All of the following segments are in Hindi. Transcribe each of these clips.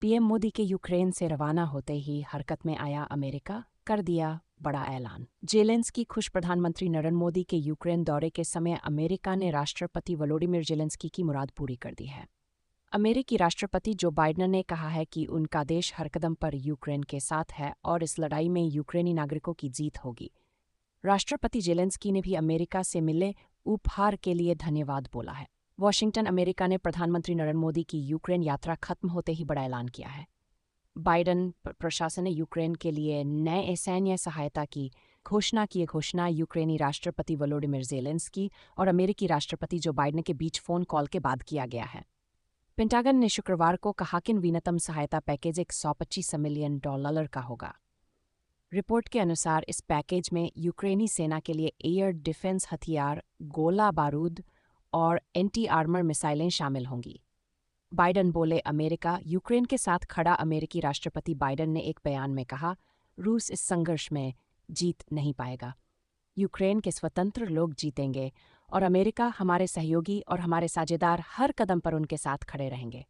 पीएम मोदी के यूक्रेन से रवाना होते ही हरकत में आया अमेरिका, कर दिया बड़ा ऐलान। जेलेंस्की खुश। प्रधानमंत्री नरेंद्र मोदी के यूक्रेन दौरे के समय अमेरिका ने राष्ट्रपति वोलोडिमिर जेलेंस्की की मुराद पूरी कर दी है। अमेरिकी राष्ट्रपति जो बाइडेन ने कहा है कि उनका देश हर कदम पर यूक्रेन के साथ है और इस लड़ाई में यूक्रेनी नागरिकों की जीत होगी। राष्ट्रपति जेलेंस्की ने भी अमेरिका से मिले उपहार के लिए धन्यवाद बोला है। वॉशिंगटन। अमेरिका ने प्रधानमंत्री नरेंद्र मोदी की यूक्रेन यात्रा खत्म होते ही बड़ा ऐलान किया है। बाइडेन प्रशासन ने यूक्रेन के लिए नए सैन्य सहायता की घोषणा यूक्रेनी राष्ट्रपति वोलोडिमिर जेलेंस्की और अमेरिकी राष्ट्रपति जो बाइडेन के बीच फोन कॉल के बाद किया गया है। पेंटागन ने शुक्रवार को कहा कि नवीनतम सहायता पैकेज $125 मिलियन का होगा। रिपोर्ट के अनुसार इस पैकेज में यूक्रेनी सेना के लिए एयर डिफेंस हथियार, गोला बारूद और एंटी आर्मर मिसाइलें शामिल होंगी। बाइडेन बोले, अमेरिका यूक्रेन के साथ खड़ा। अमेरिकी राष्ट्रपति बाइडेन ने एक बयान में कहा, रूस इस संघर्ष में जीत नहीं पाएगा। यूक्रेन के स्वतंत्र लोग जीतेंगे और अमेरिका, हमारे सहयोगी और हमारे साझेदार हर कदम पर उनके साथ खड़े रहेंगे।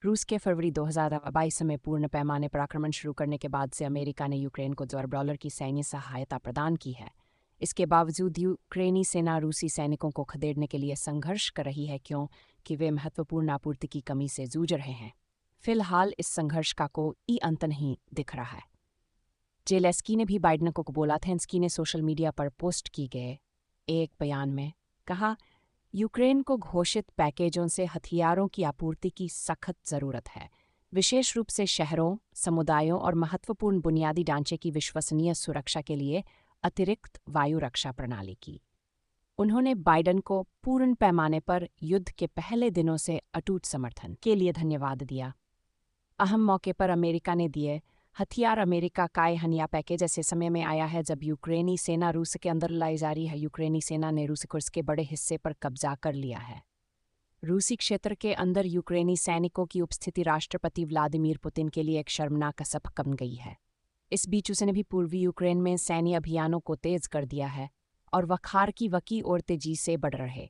रूस के फरवरी 2022 में पूर्ण पैमाने पर आक्रमण शुरू करने के बाद से अमेरिका ने यूक्रेन को $2 की सैन्य सहायता प्रदान की है। इसके बावजूद यूक्रेनी सेना रूसी सैनिकों को खदेड़ने के लिए संघर्ष कर रही है क्योंकि वे महत्वपूर्ण आपूर्ति की कमी से जूझ रहे हैं। फिलहाल इस संघर्ष का कोई अंत नहीं दिख रहा है। जेलेंस्की ने भी बाइडेन को बोला था। जेलेंस्की ने सोशल मीडिया पर पोस्ट की गए एक बयान में कहा, यूक्रेन को घोषित पैकेजों से हथियारों की आपूर्ति की सख्त जरूरत है, विशेष रूप से शहरों, समुदायों और महत्वपूर्ण बुनियादी ढांचे की विश्वसनीय सुरक्षा के लिए अतिरिक्त वायु रक्षा प्रणाली की। उन्होंने बाइडेन को पूर्ण पैमाने पर युद्ध के पहले दिनों से अटूट समर्थन के लिए धन्यवाद दिया। अहम मौके पर अमेरिका ने दिए हथियार। अमेरिका का हनिया पैकेज ऐसे समय में आया है जब यूक्रेनी सेना रूस के अंदर लाई जा रही है। यूक्रेनी सेना ने रूस कुर्स के बड़े हिस्से पर कब्जा कर लिया है। रूसी क्षेत्र के अंदर यूक्रेनी सैनिकों की उपस्थिति राष्ट्रपति व्लादिमीर पुतिन के लिए एक शर्मनाक सबक बन गई है। इस बीच उसने भी पूर्वी यूक्रेन में सैन्य अभियानों को तेज कर दिया है और वखार की वकी और तेजी से बढ़ रहे